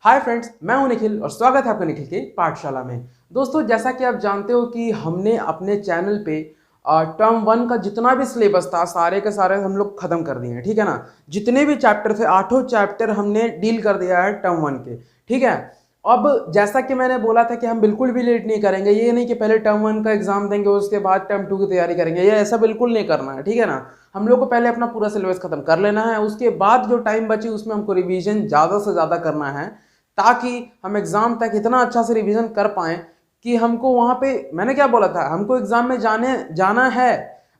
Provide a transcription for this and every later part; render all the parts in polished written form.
Hi friends, मैं हूं निखिल और स्वागत है आपका निखिल की पाठशाला में। दोस्तों, जैसा कि आप जानते हो कि हमने अपने चैनल पे टर्म वन का जितना भी सिलेबस था सारे के सारे हम लोग खत्म कर दिए हैं। ठीक है ना। जितने भी चैप्टर थे, 8 चैप्टर हमने डील कर दिया है टर्म वन के। ठीक है। अब जैसा कि मैंने बोला था कि हम बिल्कुल भी लेट नहीं करेंगे। ये नहीं कि पहले टर्म वन का एग्जाम देंगे उसके बाद टर्म टू की तैयारी करेंगे, ये ऐसा बिल्कुल नहीं करना है। ठीक है ना। हम लोग को पहले अपना पूरा सिलेबस खत्म कर लेना है, उसके बाद जो टाइम बची उसमें हमको रिवीजन ज़्यादा से ज़्यादा करना है, ताकि हम एग्जाम तक इतना अच्छा से रिवीजन कर पाए कि हमको वहां पे, मैंने क्या बोला था, हमको एग्जाम में जाना है,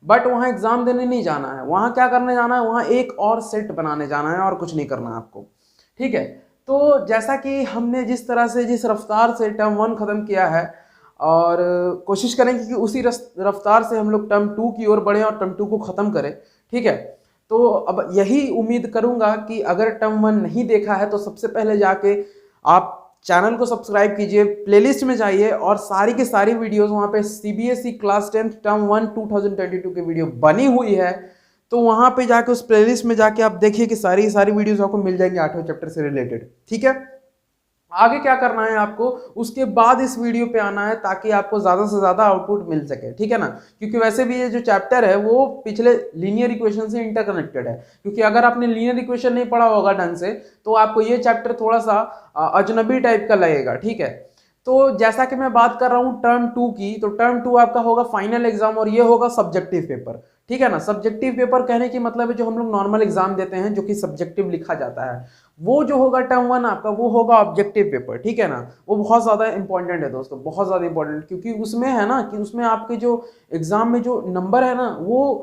बट वहां एग्जाम देने नहीं जाना है। वहां क्या करने जाना है, वहां एक और सेट बनाने जाना है और कुछ नहीं करना है आपको। ठीक है। तो जैसा कि हमने जिस तरह से जिस रफ्तार से टर्म वन खत्म किया है, और कोशिश करेंगे कि उसी रफ्तार से हम लोग टर्म टू की ओर बढ़े और टर्म टू को खत्म करें। ठीक है। तो अब यही उम्मीद करूंगा कि अगर टर्म वन नहीं देखा है तो सबसे पहले जाके आप चैनल को सब्सक्राइब कीजिए, प्लेलिस्ट में जाइए और सारी की सारी वीडियोस वहां पे सीबीएसई क्लास 10 टर्म वन 2022 की वीडियो बनी हुई है। तो वहां पे जाके उस प्लेलिस्ट में जाके आप देखिए कि सारी सारी वीडियोस आपको मिल जाएंगी 8वें चैप्टर से रिलेटेड। ठीक है। आगे क्या करना है आपको, उसके बाद इस वीडियो पे आना है ताकि आपको ज्यादा से ज्यादा आउटपुट मिल सके। ठीक है ना। क्योंकि वैसे भी ये जो चैप्टर है वो पिछले लीनियर इक्वेशन से इंटरकनेक्टेड है। क्योंकि अगर आपने लीनियर इक्वेशन नहीं पढ़ा होगा ढंग से तो आपको ये चैप्टर थोड़ा सा अजनबी टाइप का लगेगा। ठीक है। तो जैसा कि मैं बात कर रहा हूं टर्म टू की, तो टर्म टू आपका होगा फाइनल एग्जाम और ये होगा सब्जेक्टिव पेपर। ठीक है ना। सब्जेक्टिव पेपर कहने की मतलब है जो हम लोग नॉर्मल एग्जाम देते हैं जो कि सब्जेक्टिव लिखा जाता है, वो जो होगा टर्म वन आपका वो होगा ऑब्जेक्टिव पेपर। ठीक है ना। वो बहुत ज्यादा इंपॉर्टेंट है दोस्तों, बहुत ज्यादा इंपॉर्टेंट, क्योंकि उसमें है ना कि उसमें आपके जो एग्जाम में जो नंबर है ना वो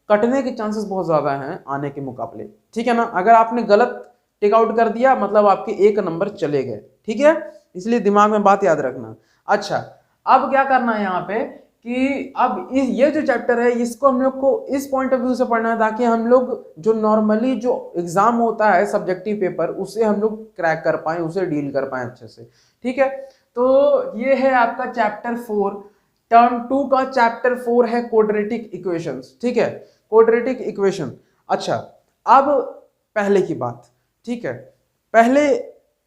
कटने के चांसेस बहुत ज्यादा हैं आने के मुकाबले। ठीक है ना। अगर आपने गलत टेक आउट कर दिया मतलब आपके एक नंबर चले गए। ठीक है। इसलिए दिमाग में बात याद रखना। अच्छा, अब क्या करना है यहाँ पे कि अब ये जो चैप्टर है इसको हम लोग को इस पॉइंट ऑफ व्यू से पढ़ना है ताकि हम लोग जो नॉर्मली जो एग्जाम होता है सब्जेक्टिव पेपर उसे हम लोग क्रैक कर पाए, उसे डील कर पाए अच्छे से। ठीक है। तो ये है आपका चैप्टर 4। टर्म टू का चैप्टर 4 है क्वाड्रेटिक इक्वेशंस। ठीक है। Quadratic equation. अच्छा, अब पहले की बात। ठीक है। पहले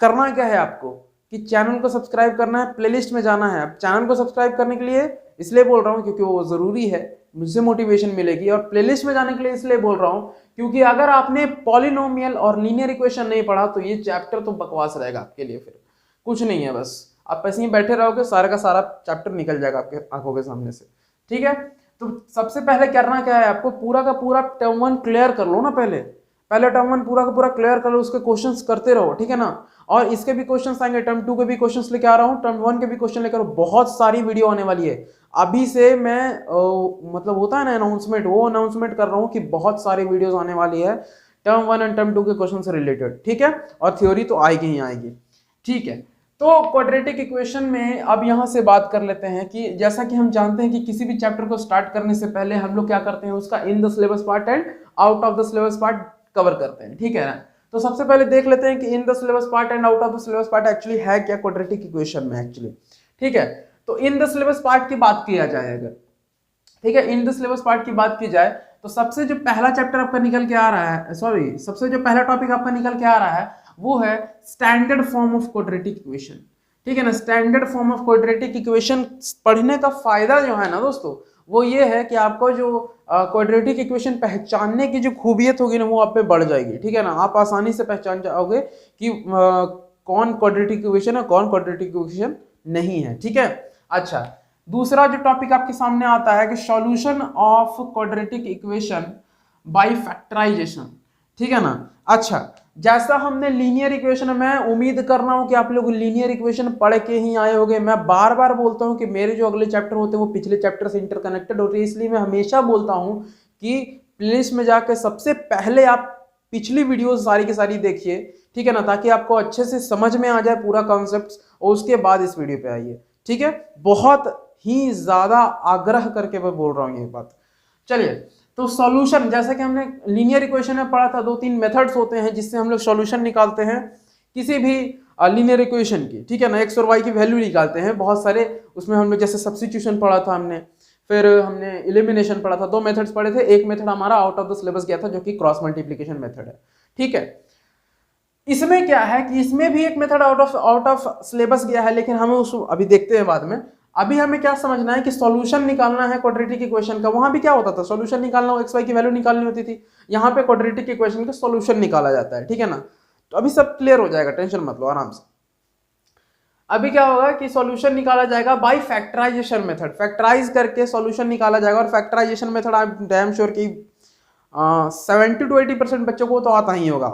करना क्या है आपको कि चैनल को सब्सक्राइब करना है, प्लेलिस्ट में जाना है। अब चैनल को सब्सक्राइब करने के लिए इसलिए बोल रहा हूं क्योंकि वो जरूरी है, मुझसे मोटिवेशन मिलेगी, और प्लेलिस्ट में जाने के लिए इसलिए बोल रहा हूं क्योंकि अगर आपने पॉलिनोमियल और लीनियर इक्वेशन नहीं पढ़ा तो ये चैप्टर तो बकवास रहेगा आपके लिए, फिर कुछ नहीं है, बस आप ऐसे ही बैठे रहोगे, सारा का सारा चैप्टर निकल जाएगा आपके आंखों के सामने से। ठीक है। तो सबसे पहले करना क्या है आपको, पूरा का पूरा टर्म वन क्लियर कर लो ना। पहले पहले टर्म वन पूरा का पूरा क्लियर कर लो, उसके क्वेश्चंस करते रहो। ठीक है ना। और इसके भी क्वेश्चंस आएंगे, टर्म टू के भी क्वेश्चंस लेके आ रहा हूँ, टर्म वन के भी क्वेश्चन लेकर बहुत सारी वीडियो आने वाली है। अभी से मैं मतलब होता है ना अनाउंसमेंट, वो अनाउंसमेंट कर रहा हूँ कि बहुत सारी वीडियोस आने वाली है term one and term two के क्वेश्चन से रिलेटेड। ठीक है। और थ्योरी तो आएगी ही आएगी। ठीक है। तो क्वाड्रेटिक इक्वेशन में अब यहां से बात कर लेते हैं कि जैसा कि हम जानते हैं कि किसी भी चैप्टर को स्टार्ट करने से पहले हम लोग क्या करते हैं, उसका in the syllabus part and out of the syllabus part cover करते हैं। ठीक है ना। तो सबसे पहले देख लेते हैं कि in the syllabus part and out of the syllabus part actually है क्या क्वाड्रेटिक इक्वेशन में एक्चुअली। ठीक है। तो इन द सिलेबस पार्ट की बात किया जाए अगर, ठीक है, इन द सिलेबस पार्ट की बात की जाए तो सबसे जो पहला चैप्टर आपका निकल के आ रहा है, सॉरी, सबसे जो पहला टॉपिक आपका निकल के आ रहा है वो है standard form of quadratic equation. ठीक है ना। Standard form of quadratic equation पढ़ने का फायदा जो है ना दोस्तों वो ये है कि आपको जो क्वाड्रेटिक इक्वेशन पहचानने की जो खूबियत होगी ना वो आप पे बढ़ जाएगी। ठीक है ना। आप आसानी से पहचान जाओगे कि कौन क्वाड्रेटिक इक्वेशन है, कौन क्वाड्रेटिक इक्वेशन नहीं है। ठीक है। अच्छा, दूसरा जो टॉपिक आपके सामने आता है कि solution of quadratic equation by factorisation. ठीक है ना। अच्छा, जैसा हमने लीनियर इक्वेशन, मैं उम्मीद कर रहा हूं कि आप लोग लीनियर इक्वेशन पढ़ के ही आए होंगे। मैं बार बार बोलता हूं कि मेरे जो अगले चैप्टर होते हैं वो पिछले चैप्टर से इंटरकनेक्टेड होते हैं, इसलिए मैं हमेशा बोलता हूं कि प्लेलिस्ट में जाकर सबसे पहले आप पिछली वीडियो सारी की सारी देखिए। ठीक है ना। ताकि आपको अच्छे से समझ में आ जाए पूरा कॉन्सेप्ट और उसके बाद इस वीडियो पे आइए। ठीक है। बहुत ही ज्यादा आग्रह करके मैं बोल रहा हूं ये बात। चलिए, तो सॉल्यूशन, जैसा कि हमने लीनियर इक्वेशन में पढ़ा था, दो तीन मेथड्स होते हैं जिससे हम लोग सॉल्यूशन निकालते हैं किसी भी लीनियर इक्वेशन की। ठीक है ना। एक्स और वाई की वैल्यू निकालते हैं बहुत सारे, उसमें हम लोग जैसे सब्स्टिट्यूशन पढ़ा था हमने, फिर हमने एलिमिनेशन पढ़ा था। दो मेथड्स पढ़े थे, एक मेथड हमारा आउट ऑफ द सिलेबस गया था जो कि क्रॉस मल्टीप्लिकेशन मेथड है। ठीक है। इसमें क्या है कि इसमें भी एक मेथड आउट ऑफ सिलेबस गया है, लेकिन हमें उस अभी देखते हैं बाद में। अभी हमें क्या समझना है कि सॉल्यूशन निकालना है क्वाड्रेटिक इक्वेशन का। वहां भी क्या होता था, सॉल्यूशन निकालना हो, एक्स वाई की वैल्यू निकालनी होती थी। यहाँ पे क्वाड्रेटिक इक्वेशन का सॉल्यूशन निकाला जाता है, ठीक है ना। तो अभी सब क्लियर हो जाएगा, टेंशन मत लो, आराम से। अभी क्या होगा कि सॉल्यूशन निकाला जाएगा बाय फैक्टराइजेशन मेथड, फैक्टराइज करके सॉल्यूशन निकाला जाएगा। और फैक्टराइजेशन मेथड आप डैम श्योर की 70 to 80% बच्चों को तो आता ही होगा।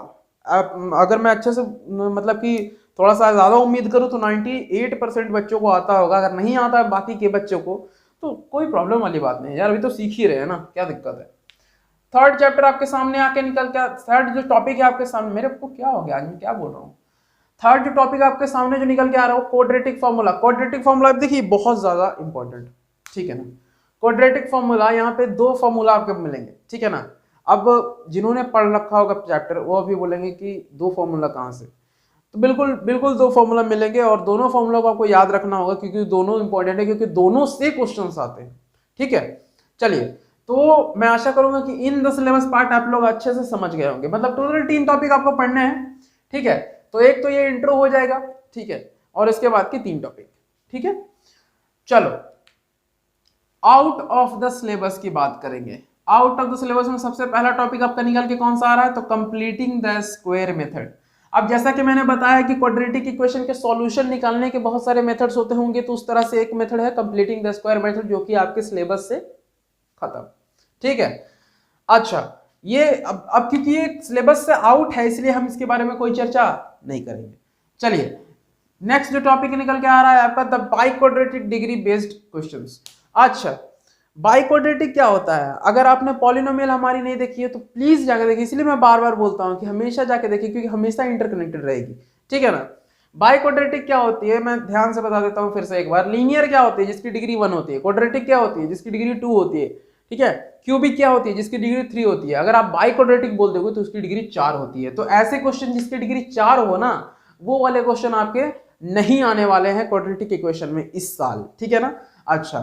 अगर मैं अच्छे से मतलब कि थोड़ा सा ज़्यादा उम्मीद करूँ तो 98% बच्चों को आता होगा। अगर नहीं आता है बाकी के बच्चों को तो कोई प्रॉब्लम वाली बात नहीं है यार, अभी तो सीख ही रहे हैं ना, क्या दिक्कत है। थर्ड चैप्टर आपके सामने आके निकल के, थर्ड जो टॉपिक है आपके सामने, मेरे को क्या हो गया आज मैं क्या बोल रहा हूँ। थर्ड जो टॉपिक आपके सामने जो निकल के आ रहा है, क्वाड्रेटिक फार्मूला। क्वाड्रेटिक फार्मूला देखिए बहुत ज्यादा इंपॉर्टेंट, ठीक है ना। क्वाड्रेटिक फार्मूला, यहाँ पे दो फार्मूला आपको मिलेंगे, ठीक है ना। अब जिन्होंने पढ़ रखा होगा चैप्टर वो अभी बोलेंगे कि दो फार्मूला कहाँ से, तो बिल्कुल बिल्कुल दो फार्मूला मिलेंगे। और दोनों फार्मूला को आपको याद रखना होगा क्योंकि दोनों इंपॉर्टेंट है, क्योंकि दोनों से क्वेश्चंस आते हैं, ठीक है। चलिए, तो मैं आशा करूंगा कि इन द सिलेबस पार्ट आप लोग अच्छे से समझ गए होंगे। मतलब टोटल 3 टॉपिक आपको पढ़ने हैं, ठीक है। तो एक तो ये इंट्रो हो जाएगा, ठीक है, और इसके बाद की 3 टॉपिक, ठीक है। चलो आउट ऑफ द सिलेबस की बात करेंगे। आउट ऑफ द सिलेबस में सबसे पहला टॉपिक आपका निकल के कौन सा आ रहा है, तो कंप्लीटिंग द स्क्वायर मेथड। अब जैसा कि मैंने बताया कि क्वाड्रेटिक इक्वेशन के सॉल्यूशन निकालने के बहुत सारे मेथड्स होते होंगे, तो उस तरह से एक मेथड है कंप्लीटिंग द स्क्वायर मेथड, जो कि आपके सिलेबस से खत्म, ठीक है। अच्छा, ये अब क्योंकि ये सिलेबस से आउट है इसलिए हम इसके बारे में कोई चर्चा नहीं करेंगे। चलिए नेक्स्ट जो टॉपिक निकल के आ रहा है आपका the biquadratic degree based questions. अच्छा, बाइक्वाड्रेटिक क्या होता है, अगर आपने पॉलिनोमियल हमारी नहीं देखी है तो प्लीज जाकर देखिए। इसलिए मैं बार बार बोलता हूं कि हमेशा जाके देखिए, क्योंकि हमेशा इंटरकनेक्टेड रहेगी, ठीक है ना। बाइक्वाड्रेटिक क्या होती है, मैं ध्यान से बता देता हूं फिर से एक बार। लीनियर क्या होती है, जिसकी डिग्री 1 होती है। क्वाड्रेटिक क्या होती है, जिसकी डिग्री 2 होती है, ठीक है। क्यूबिक क्या होती है, जिसकी डिग्री 3 होती है। अगर आप बाइक्वाड्रेटिक बोल दोगे तो उसकी डिग्री 4 होती है। तो ऐसे क्वेश्चन जिसकी डिग्री 4 हो ना, वो वाले क्वेश्चन आपके नहीं आने वाले हैं क्वाड्रेटिक इक्वेशन में इस साल, ठीक है ना। अच्छा,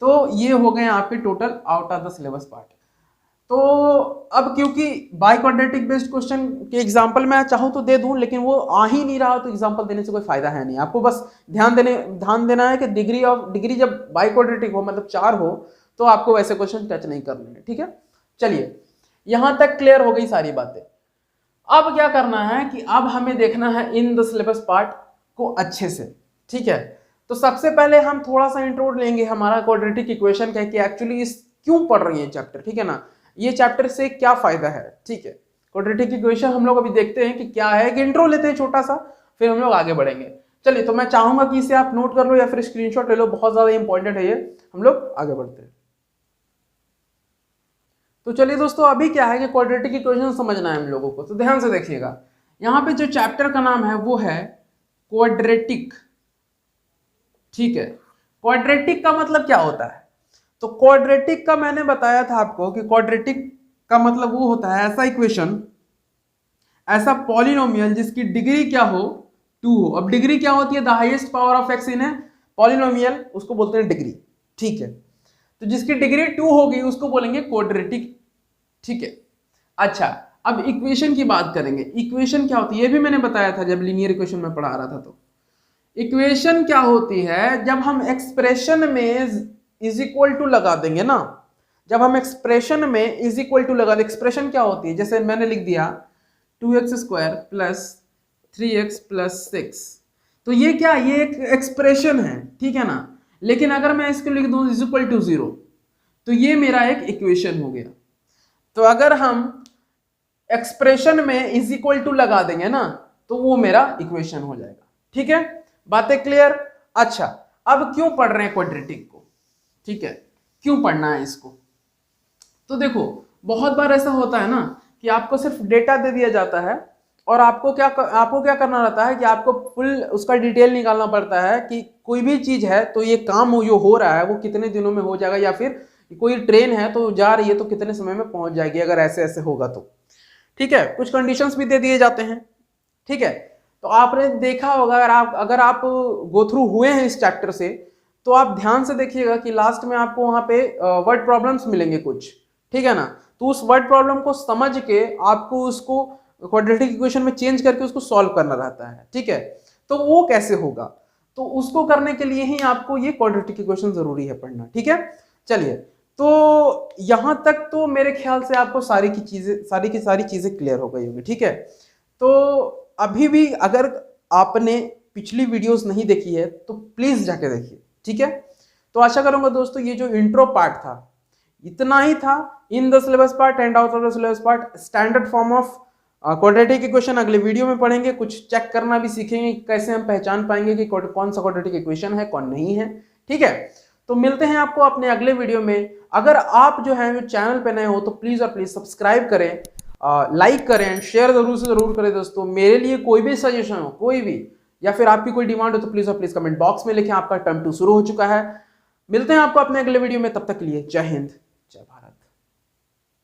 तो ये हो गए आपके total out of the syllabus part. तो अब क्योंकि बाइक्वाड्रेटिक बेस्ड क्वेश्चन के एग्जांपल मैं चाहूं तो दे दूं, लेकिन वो आ ही नहीं रहा, तो एग्जांपल देने से कोई फायदा है नहीं। आपको बस ध्यान देना है कि डिग्री जब बाइक्वाड्रेटिक हो, मतलब 4 हो, तो आपको वैसे क्वेश्चन टच नहीं करने हैं, ठीक है। चलिए, यहां तक क्लियर हो गई सारी बातें। अब क्या करना है कि अब हमें देखना है इन द सिलेबस पार्ट को अच्छे से, ठीक है। तो सबसे पहले हम थोड़ा सा इंट्रो लेंगे हमारा क्वाड्रेटिक इक्वेशन का, कि एक्चुअली इस क्यों पढ़ रही है चैप्टर, ठीक है ना। ये चैप्टर से क्या फायदा है, ठीक है। क्वाड्रेटिक इक्वेशन हम लोग अभी देखते हैं कि क्या है, कि इंट्रो लेते हैं छोटा सा, फिर हम लोग आगे बढ़ेंगे। चलिए, तो मैं चाहूंगा कि इसे आप नोट कर लो या फिर स्क्रीनशॉट ले लो, बहुत ज्यादा इंपॉर्टेंट है ये। हम लोग आगे बढ़ते हैं। तो चलिए दोस्तों, अभी क्या है कि क्वाड्रेटिक इक्वेशन समझना है हम लोगों को, तो ध्यान से देखिएगा। यहाँ पे जो चैप्टर का नाम है वो है क्वाड्रेटिक, ठीक है। क्वाड्रेटिक का मतलब क्या होता है, तो क्वाड्रेटिक का मैंने बताया था आपको कि क्वाड्रेटिक का मतलब वो होता है ऐसा इक्वेशन, ऐसा पॉलिनोमियल जिसकी डिग्री क्या हो, 2 हो। अब डिग्री क्या होती है, the highest power of x in a polynomial, उसको बोलते हैं डिग्री, ठीक है। तो जिसकी डिग्री 2 होगी उसको बोलेंगे क्वाड्रेटिक, ठीक है। अच्छा, अब इक्वेशन की बात करेंगे। इक्वेशन क्या होती है ये भी मैंने बताया था जब लीनियर इक्वेशन में पढ़ा रहा था। तो इक्वेशन क्या होती है, जब हम एक्सप्रेशन में इज इक्वल टू लगा देंगे ना, जब हम एक्सप्रेशन में इज इक्वल टू लगा दें, एक्सप्रेशन क्या होती है, जैसे मैंने लिख दिया 2x² प्लस 3x प्लस 6, तो ये क्या, ये एक एक्सप्रेशन है, ठीक है ना। लेकिन अगर मैं इसको लिख दूं इज इक्वल टू 0, तो ये मेरा एक इक्वेशन हो गया। तो अगर हम एक्सप्रेशन में इज इक्वल टू लगा देंगे ना, तो वो मेरा इक्वेशन हो जाएगा, ठीक है। बातें क्लियर। अच्छा, अब क्यों पढ़ रहे हैं क्वाड्रेटिक को, ठीक है, क्यों पढ़ना है इसको। तो देखो, बहुत बार ऐसा होता है ना कि आपको सिर्फ डेटा दे दिया जाता है और आपको क्या करना रहता है कि आपको फुल उसका डिटेल निकालना पड़ता है कि कोई भी चीज है तो ये काम जो हो रहा है वो कितने दिनों में हो जाएगा, या फिर कोई ट्रेन है तो जा रही है तो कितने समय में पहुंच जाएगी अगर ऐसे ऐसे होगा तो, ठीक है। कुछ कंडीशंस भी दे दिए जाते हैं, ठीक है। तो आपने देखा होगा, अगर आप गो थ्रू हुए हैं इस चैप्टर से, तो आप ध्यान से देखिएगा कि लास्ट में आपको वहां पे वर्ड प्रॉब्लम्स मिलेंगे कुछ, ठीक है ना। तो उस वर्ड प्रॉब्लम को समझ के आपको उसको क्वाड्रेटिक इक्वेशन में चेंज करके उसको सॉल्व करना रहता है, ठीक है। तो वो कैसे होगा, तो उसको करने के लिए ही आपको ये क्वाड्रेटिक इक्वेशन जरूरी है पढ़ना, ठीक है। चलिए, तो यहां तक तो मेरे ख्याल से आपको सारी की सारी चीजें क्लियर हो गई होंगी, ठीक है। तो अभी भी अगर आपने पिछली वीडियोस नहीं देखी है तो प्लीज जाके देखिए, ठीक है। तो आशा करूंगा दोस्तों ये जो इंट्रो पार्ट था इतना ही था, in the syllabus part and out of the syllabus part, standard form of quadratic equation अगले वीडियो में पढ़ेंगे, कुछ चेक करना भी सीखेंगे, कैसे हम पहचान पाएंगे कि कौन सा क्वाड्रेटिक इक्वेशन है कौन नहीं है, ठीक है। तो मिलते हैं आपको अपने अगले वीडियो में। अगर आप जो है चैनल पे नए हो तो प्लीज और प्लीज सब्सक्राइब करें, लाइक करें एंड शेयर जरूर से जरूर करें दोस्तों। मेरे लिए कोई भी सजेशन हो, कोई भी, या फिर आपकी कोई डिमांड हो तो प्लीज और प्लीज कमेंट बॉक्स में लिखें। आपका टर्म 2 शुरू हो चुका है। मिलते हैं आपको अपने अगले वीडियो में, तब तक के लिए जय हिंद।